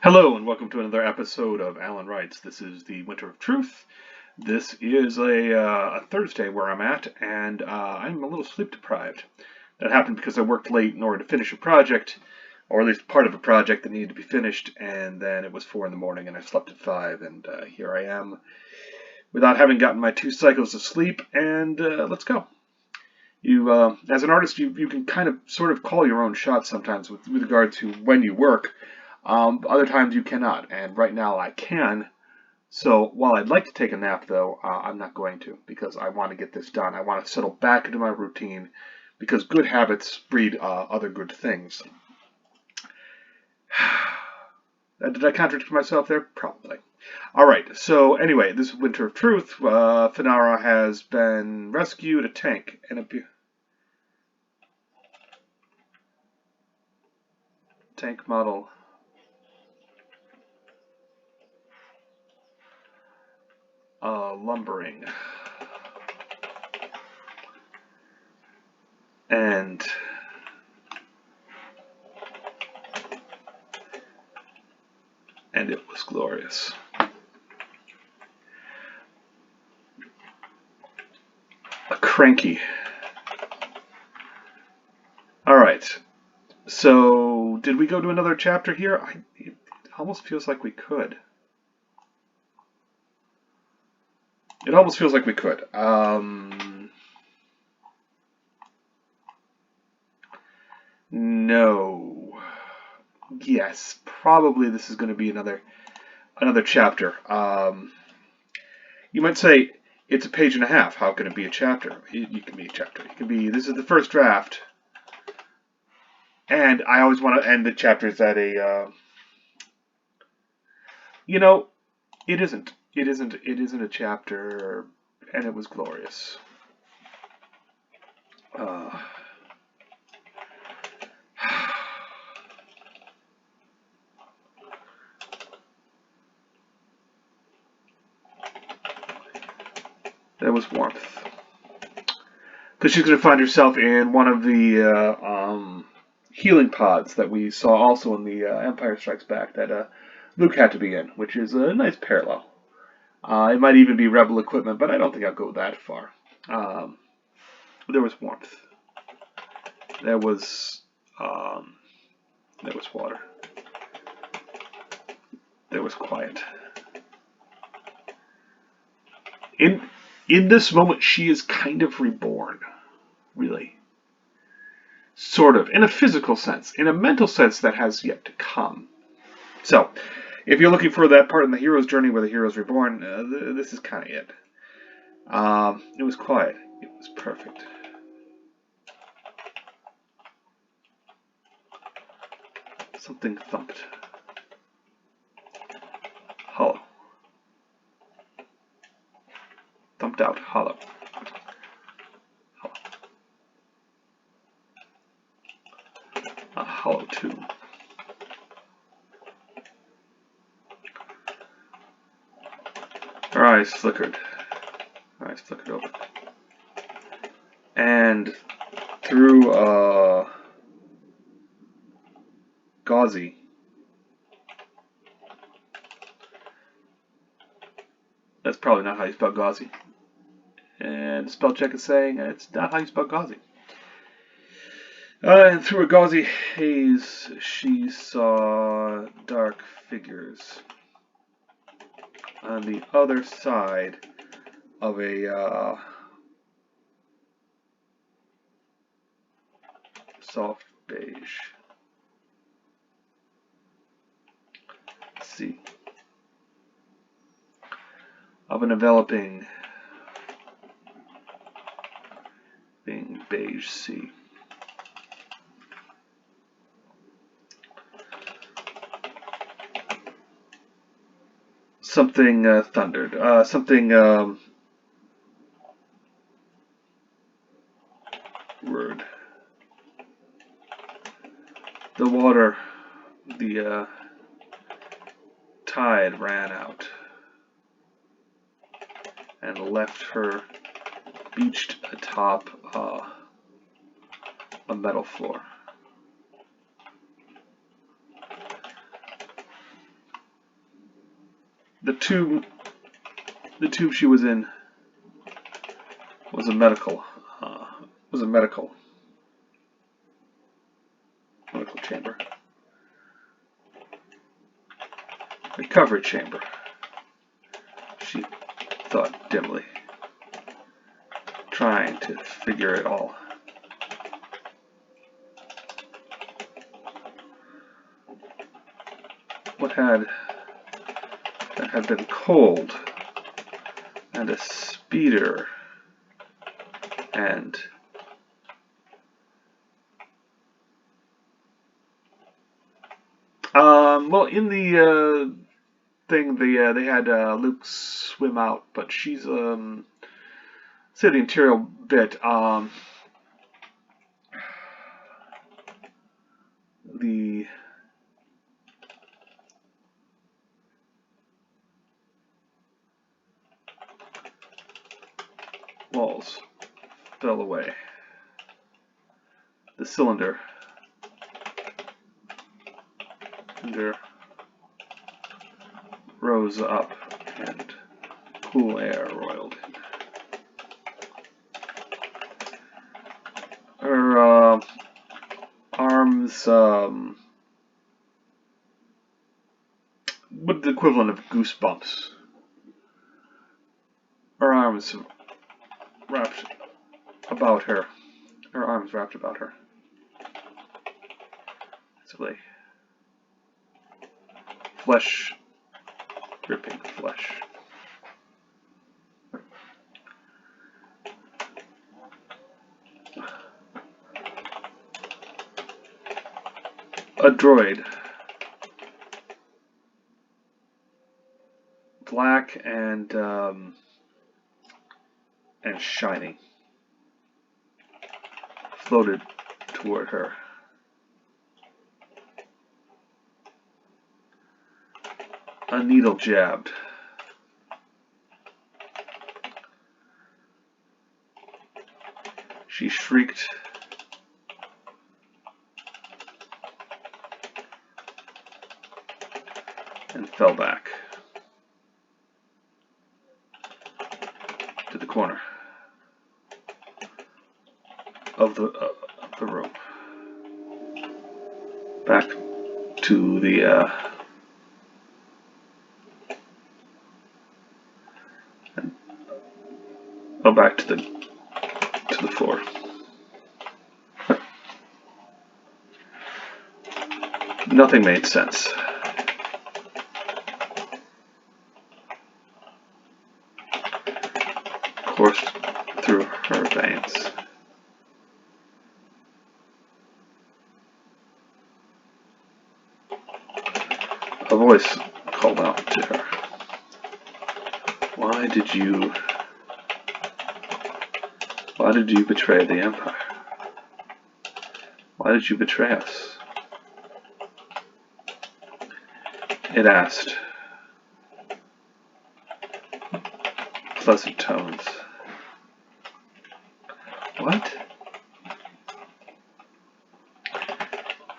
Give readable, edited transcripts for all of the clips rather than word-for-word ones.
Hello and welcome to another episode of Alan Writes. This is the Winter of Truth. This is a Thursday where I'm at, and I'm a little sleep deprived. That happened because I worked late in order to finish a project, or at least part of a project that needed to be finished, and then it was 4 in the morning and I slept at 5, and here I am without having gotten my 2 cycles of sleep, and let's go. As an artist, you can kind of sort of call your own shots sometimes with regard to when you work. Other times you cannot, and right now I can. So while I'd like to take a nap, though, I'm not going to because I want to get this done. I want to settle back into my routine because good habits breed other good things. Did I contradict myself there? Probably. All right. So anyway, this is Winter of Truth. Finara has been rescued. A tank and a tank model. Lumbering. And it was glorious. A cranky. All right. So, did we go to another chapter here? It almost feels like we could. It almost feels like we could. No. Yes, probably this is going to be another chapter. You might say it's a page and a half. How can it be a chapter? It can be a chapter. It can be. This is the first draft, and I always want to end the chapters at a. It isn't. It isn't a chapter, and it was glorious. There was warmth. Because she's going to find herself in one of the healing pods that we saw also in the Empire Strikes Back that Luke had to be in, which is a nice parallel. It might even be Rebel equipment, but I don't think I'll go that far. There was warmth. There was water. There was quiet. In this moment, she is kind of reborn, really. Sort of, in a physical sense. In a mental sense, that has yet to come. So, if you're looking for that part in the hero's journey where the hero's reborn, this is kind of it. It was quiet. It was perfect. Something thumped. Hollow. Thumped out. Hollow. Hollow. A hollow tube. Her eyes flickered. Her eyes flickered open. And through gauzy. That's probably not how you spell gauzy. And the spell check is saying it's not how you spell gauzy. And through a gauzy haze, she saw dark figures on the other side of a soft beige sea. Of an enveloping beige sea. Something thundered. Something word. The water, the tide ran out and left her beached atop a metal floor. the tube she was in was a medical chamber, recovery chamber. She thought dimly, trying to figure it all. What had been cold and a speeder and well, in the thing they had Luke swim out, but she's say the interior bit, the walls fell away. The cylinder rose up and cool air roiled in. Her arms, what the equivalent of goosebumps. Her arms wrapped about her. Her arms wrapped about her. Basically, flesh, dripping flesh. A droid, black and shiny, floated toward her. A needle jabbed. She shrieked and fell back to the corner of the room, back to the back to the floor. Nothing made sense. Coursed through her veins. A voice called out to her. Why did you betray the Empire? Why did you betray us? It asked. Pleasant tones. What?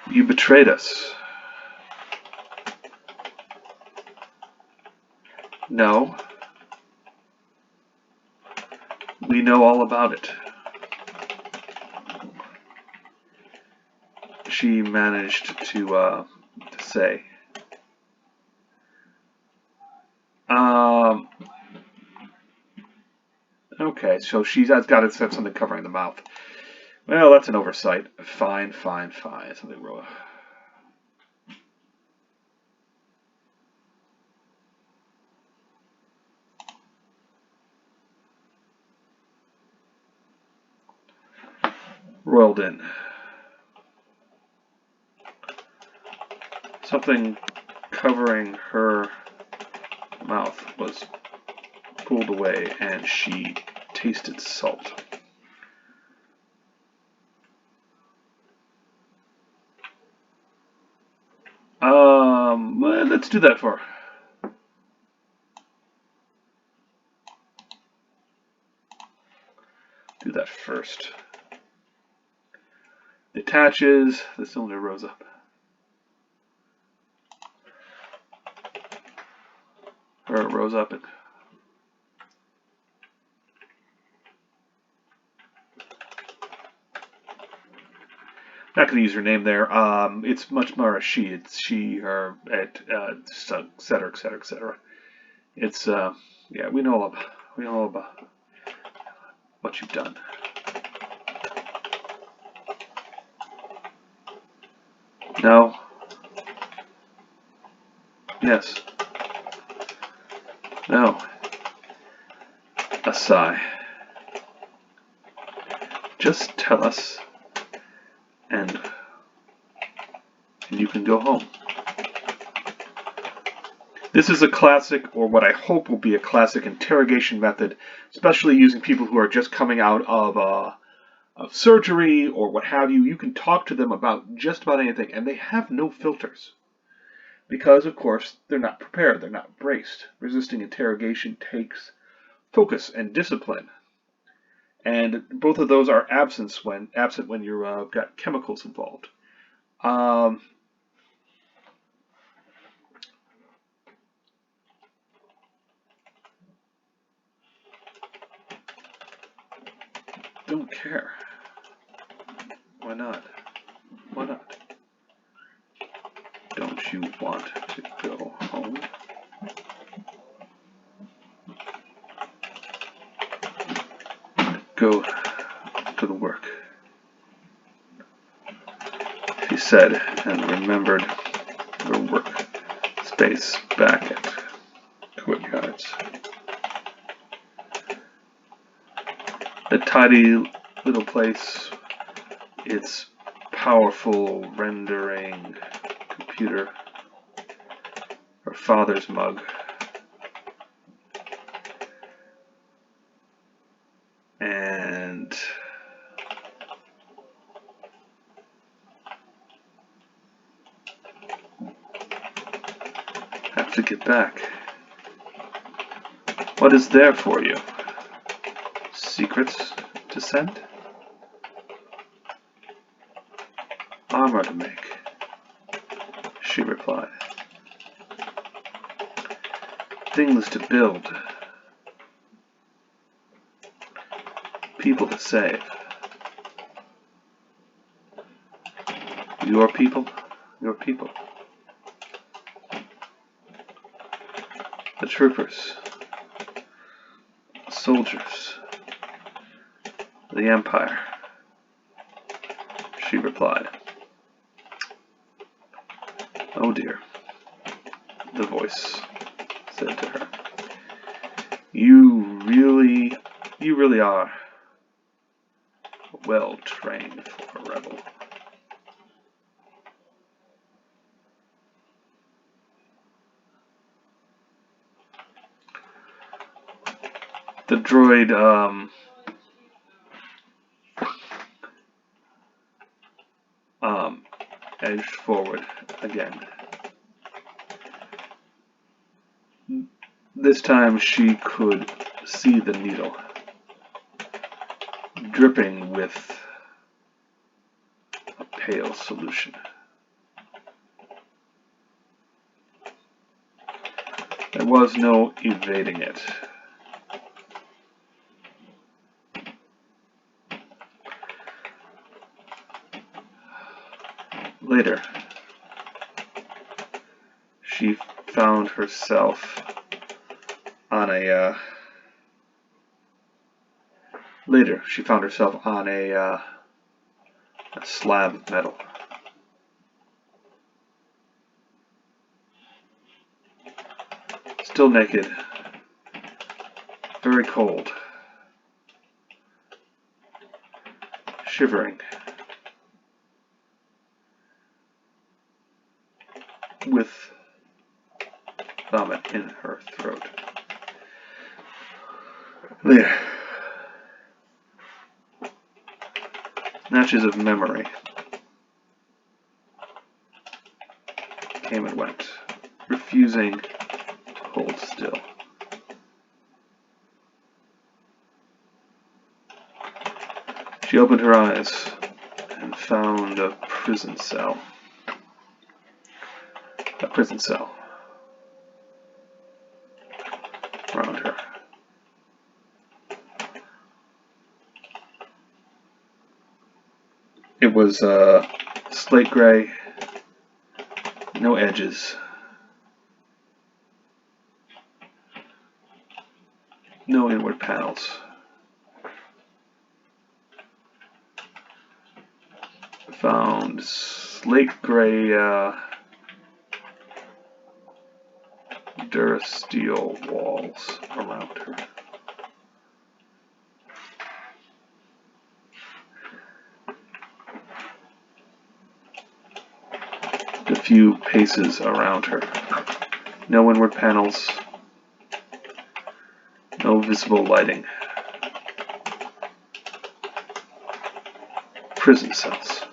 You betrayed us. No. We know all about it. She managed to say. Okay, so she's got to have something covering the mouth. Well, that's an oversight. Fine. Something wrong. Rolled in. Something covering her mouth was pulled away, and she tasted salt. Well, let's do that for her. Do that first. Detaches, the cylinder rose up. Or rose up and... Not going to use her name there. It's much more a she. It's she, her, et cetera, et cetera, et cetera. It's, yeah, we know all about what you've done. No. Yes. No. A sigh. Just tell us, and you can go home. This is a classic, or what I hope will be a classic interrogation method, especially using people who are just coming out of surgery or what have you. You can talk to them about just about anything, and they have no filters. Because, of course, they're not prepared, they're not braced. Resisting interrogation takes focus and discipline. And both of those are absent when you're got chemicals involved. Don't care. Why not? Why not? Don't you want to go home? Go to the work, she said, and remembered her work space back at Courtyards. The tidy little place, its powerful rendering computer, her father's mug, and have to get back. What is there for you? Secrets to send? Armor to make, she replied. Things to build. People to save. Your people, your people. The troopers, the soldiers, the Empire, she replied. Oh dear, the voice said to her. You really are well trained for a rebel. The droid edged forward again. This time she could see the needle, dripping with a pale solution. There was no evading it. Later, she found herself on a slab of metal. Still naked, very cold, shivering, with vomit in her throat. There. Snatches of memory came and went, refusing to hold still. She opened her eyes and found a prison cell. A prison cell. was slate gray, no edges, no inward panels. Found slate gray Durasteel walls around her. A few paces around her. No inward panels. No visible lighting. Prison cells.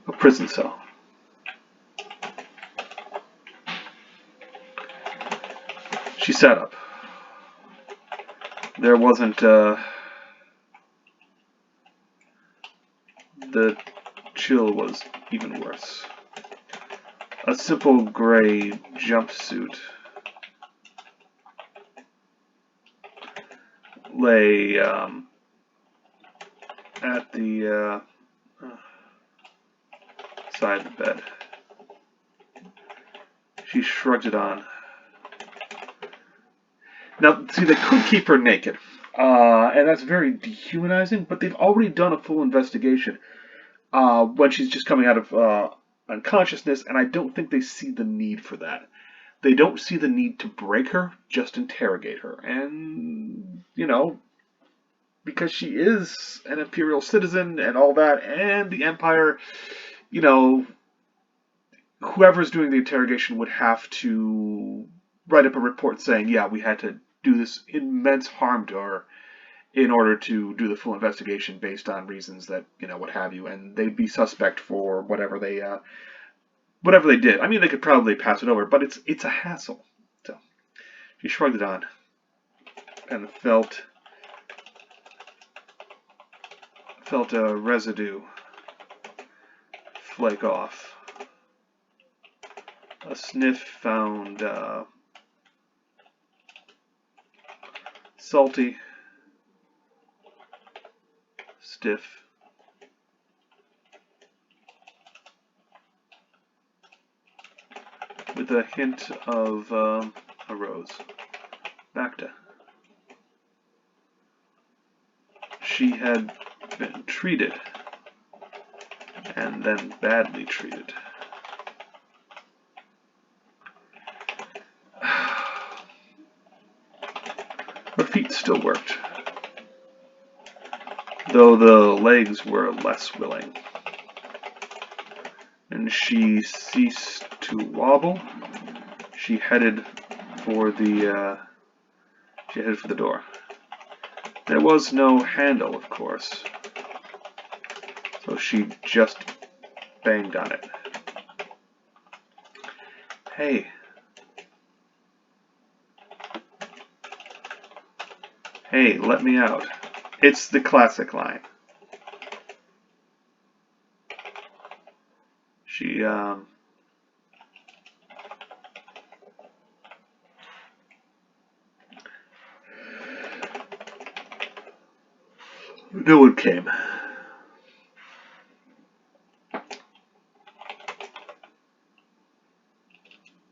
A prison cell. She sat up. There wasn't, the chill was even worse. A simple gray jumpsuit lay at the side of the bed. She shrugged it on. Now, see, they could keep her naked, and that's very dehumanizing, but they've already done a full investigation when she's just coming out of unconsciousness, and I don't think they see the need for that. They don't see the need to break her, just interrogate her. And, you know, because she is an imperial citizen and all that, and the Empire, you know, whoever's doing the interrogation would have to write up a report saying, yeah, we had to do this immense harm to her in order to do the full investigation based on reasons that, you know, what have you, and they'd be suspect for whatever they did. I mean, they could probably pass it over, but it's a hassle. So she shrugged it on and felt a residue flake off. A sniff found salty, stiff, with a hint of a rose. Bacta. She had been treated, and then badly treated. Her feet still worked, though the legs were less willing, and she ceased to wobble. She headed for the door. There was no handle, of course, so she just banged on it. Hey. Hey, let me out. It's the classic line. She, no one came.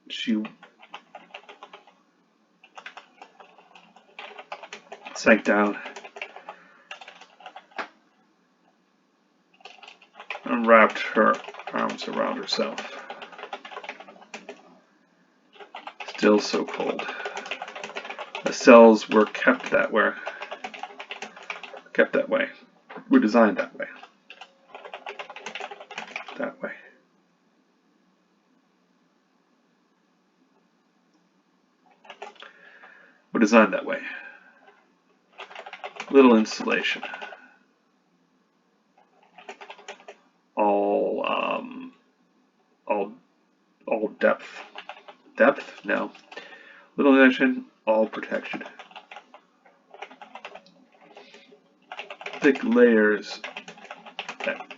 She sank down and wrapped her arms around herself. Still so cold. The cells were kept that way. Were designed that way. That way. Were designed that way. Little insulation. All depth. Depth? No. Little insulation, all protection. Thick layers that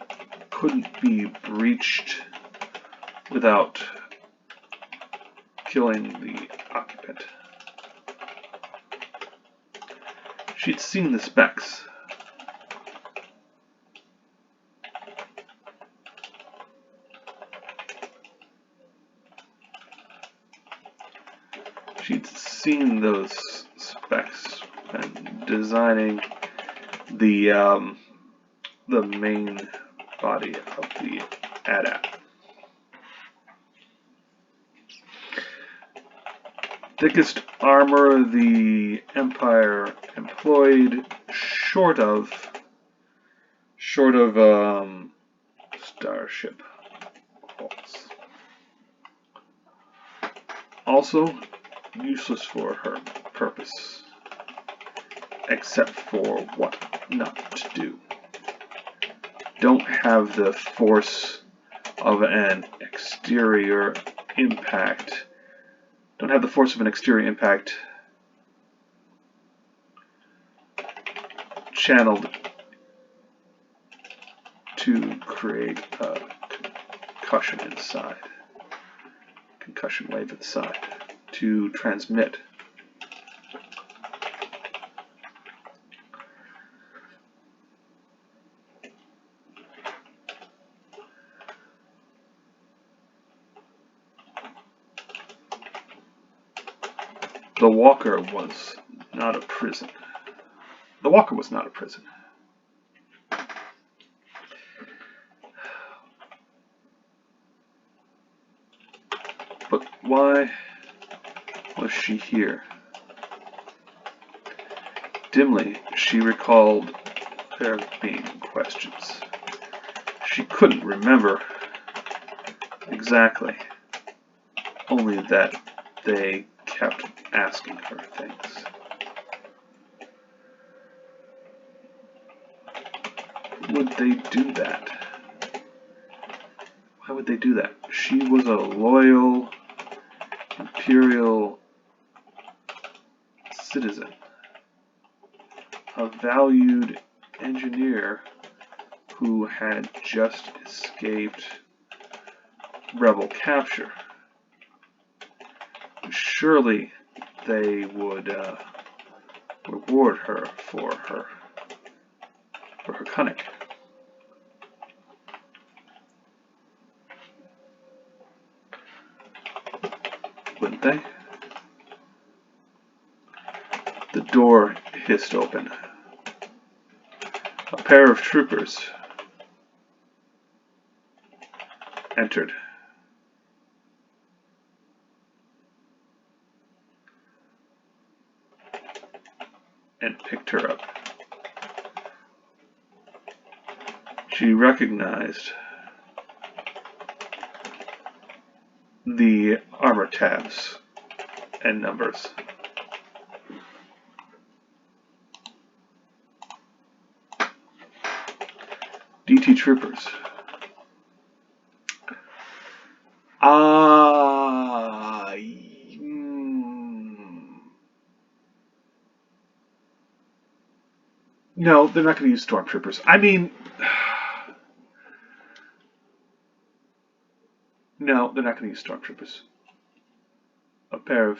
couldn't be breached without killing the occupant. She'd seen the specs. She'd seen those specs when designing the main body of the ADAP. Thickest armor the Empire employed, short of starship hulls. Also useless for her purpose, except for what not to do. Don't have the force of an exterior impact. Don't have the force of an exterior impact channeled to create a concussion inside. Concussion wave inside. To transmit. The Walker was not a prison. The Walker was not a prison. But why was she here? Dimly, she recalled there being questions. She couldn't remember exactly, only that they kept asking her things. Would they do that? Why would they do that? She was a loyal Imperial citizen, a valued engineer who had just escaped rebel capture. Surely they would reward her for her cunning. Wouldn't they? The door hissed open. A pair of troopers entered. And picked her up. She recognized the armor tabs and numbers. DT troopers. No, they're not going to use stormtroopers. I mean, no, they're not going to use stormtroopers. A pair of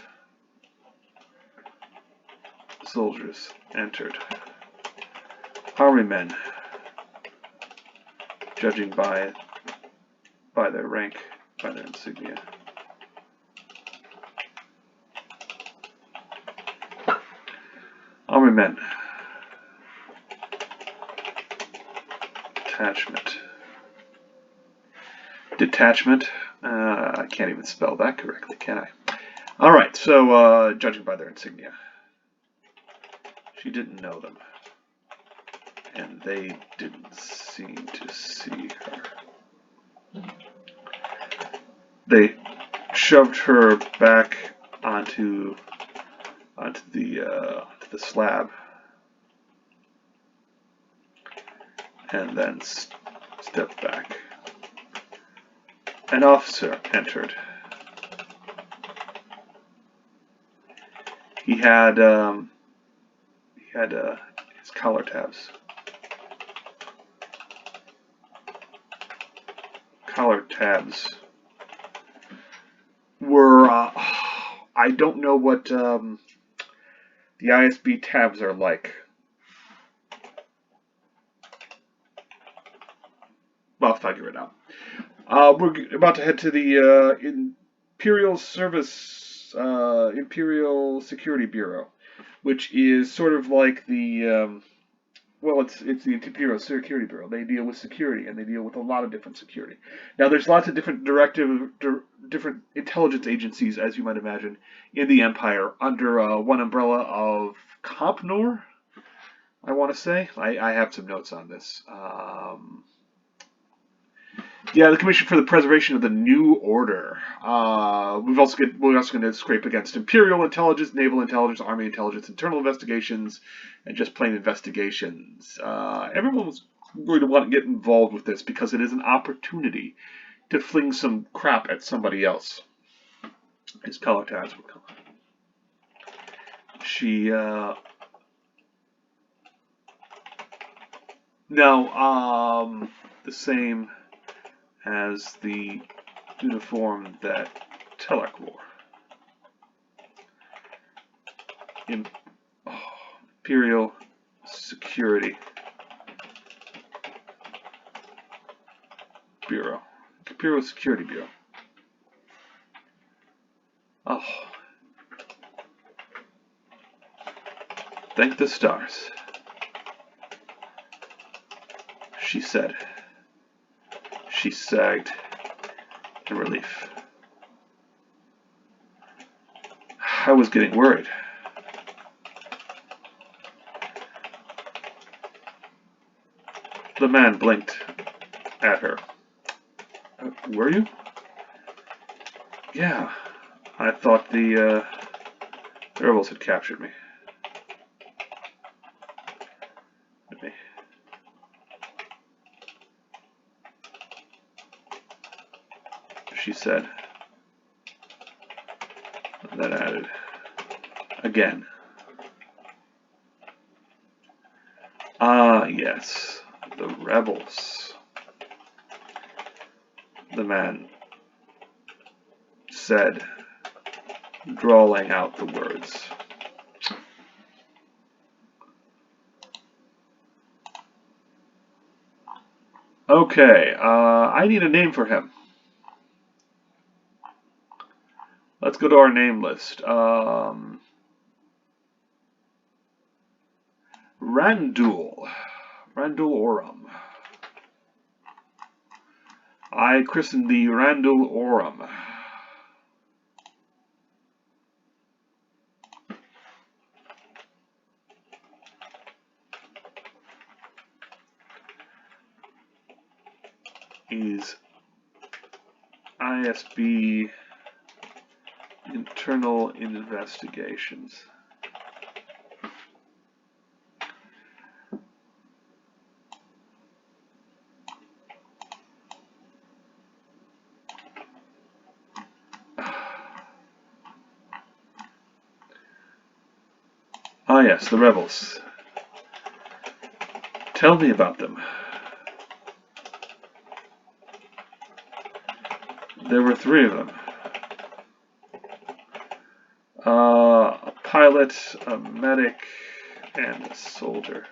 soldiers entered. Army men, judging by their rank, by their insignia. Army men. Detachment. I can't even spell that correctly, can I? Alright, so judging by their insignia. She didn't know them. And they didn't seem to see her. They shoved her back onto the slab. And then stepped back. An officer entered. He had his collar tabs. Collar tabs were I don't know what the ISB tabs are like. I'll figure it out. We're about to head to the Imperial Service Imperial Security Bureau, which is sort of like the well, it's the Imperial Security Bureau. They deal with security, and they deal with a lot of different security. Now, there's lots of different different intelligence agencies, as you might imagine, in the Empire under one umbrella of Compnor. I want to say I have some notes on this. Yeah, the Commission for the Preservation of the New Order. We're also going to scrape against Imperial Intelligence, Naval Intelligence, Army Intelligence, Internal Investigations, and just plain investigations. Everyone was going to want to get involved with this because it is an opportunity to fling some crap at somebody else. His color tabs were color. She no, the same as the uniform that Telek wore. Imperial Security Bureau. Imperial Security Bureau. Oh. Thank the stars, she said. She sagged in relief. I was getting worried. The man blinked at her. Were you? Yeah. I thought the rebels had captured me. She said, and then added, again. Ah, yes, the rebels. The man said, drawling out the words. Okay, I need a name for him. Let's go to our name list. Randul Oram. I christened the Randul Oram. He's ISB Internal Investigations. Ah, yes, the rebels. Tell me about them. There were 3 of them. A pilot, a medic, and a soldier.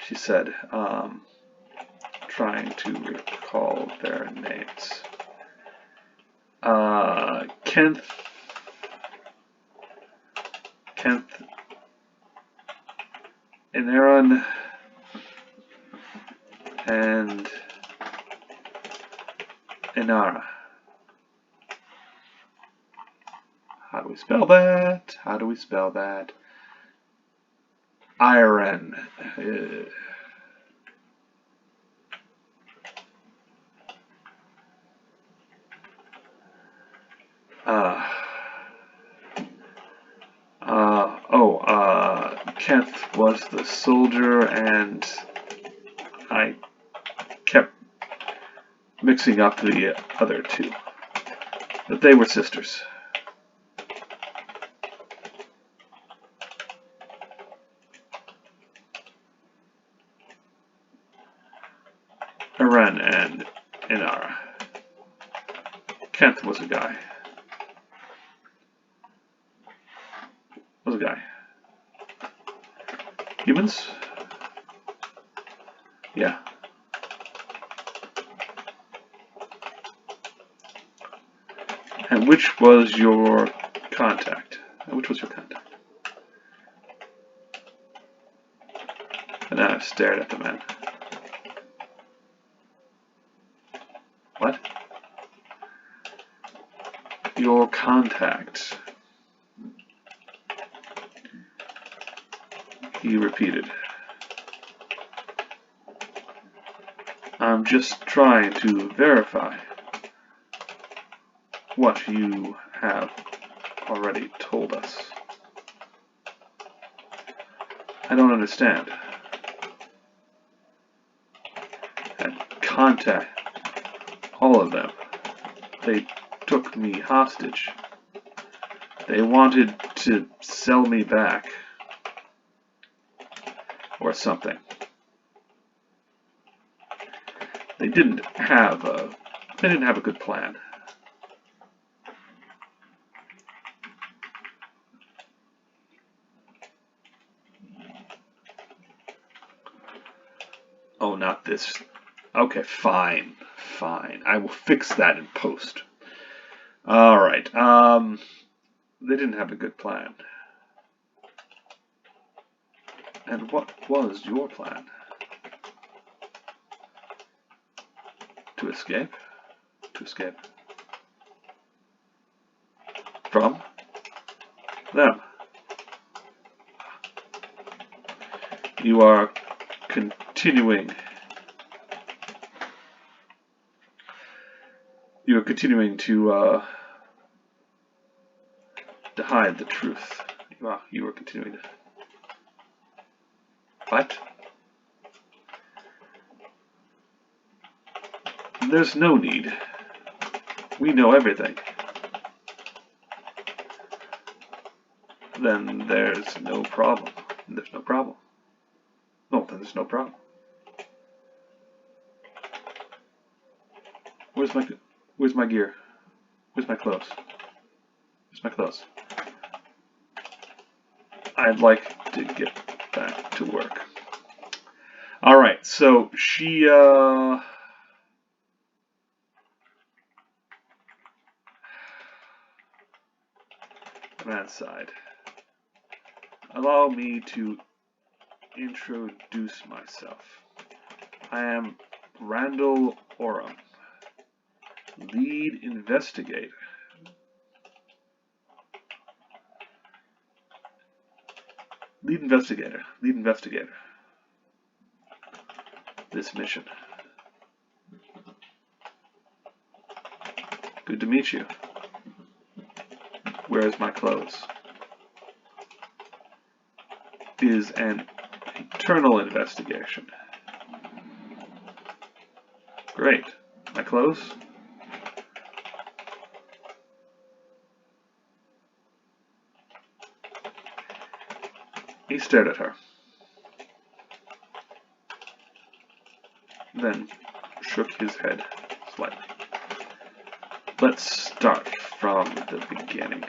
She said, trying to recall their names. Kent, Inaran, and Finara. How do we spell that? How do we spell that? Iron. Kent was the soldier, and I kept mixing up the other 2. But they were sisters. Iran and Inara. Kent was a guy. Was a guy. Humans? Yeah. And which was your contact? Which was your contact? Finara stared at the man. What? Your contact. He repeated. I'm just trying to verify what you have already told us. I don't understand. And contact all of them. They took me hostage. They wanted to sell me back. Or something. They didn't have a good plan. Oh, not this. Okay, fine. Fine. I will fix that in post. Alright. They didn't have a good plan. And what was your plan? To escape? To escape from them. You are continuing. You are continuing to hide the truth. You are continuing to. What? There's no need. We know everything. Then there's no problem. There's no problem. No, then there's no problem. Where's my gear? Where's my clothes? Where's my clothes? I'd like to get back to work. Alright, so she man sighed. Allow me to introduce myself. I am Randall Oram, lead investigator. Lead investigator. This mission. Good to meet you. Where's my clothes? Is an internal investigation. Great. My clothes? He stared at her, then shook his head slightly. Let's start from the beginning.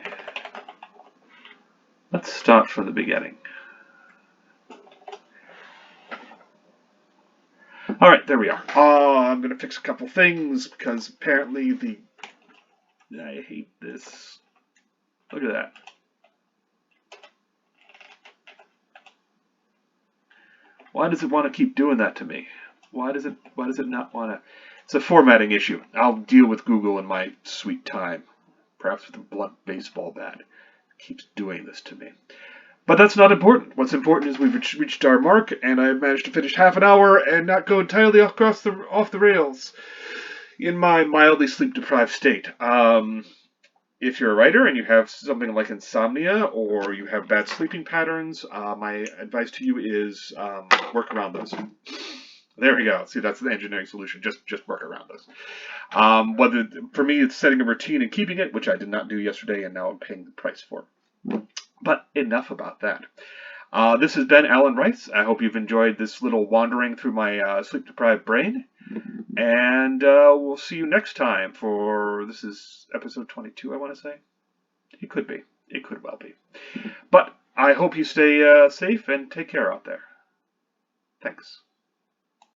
Alright, there we are. I'm going to fix a couple things because apparently I hate this. Look at that. Why does it want to keep doing that to me? Why does it not want to? It's a formatting issue. I'll deal with Google in my sweet time. Perhaps with a blunt baseball bat. It keeps doing this to me. But that's not important. What's important is we've reached our mark, and I managed to finish half an hour and not go entirely off the rails in my mildly sleep-deprived state. If you're a writer and you have something like insomnia or you have bad sleeping patterns, my advice to you is work around those. There we go. See, that's the engineering solution. Just work around those. Whether for me it's setting a routine and keeping it, which I did not do yesterday, and now I'm paying the price for. But enough about that. This has been Alan Rice. I hope you've enjoyed this little wandering through my sleep-deprived brain. And we'll see you next time for, this is episode 22, I want to say. It could be. It could well be. But I hope you stay safe and take care out there. Thanks.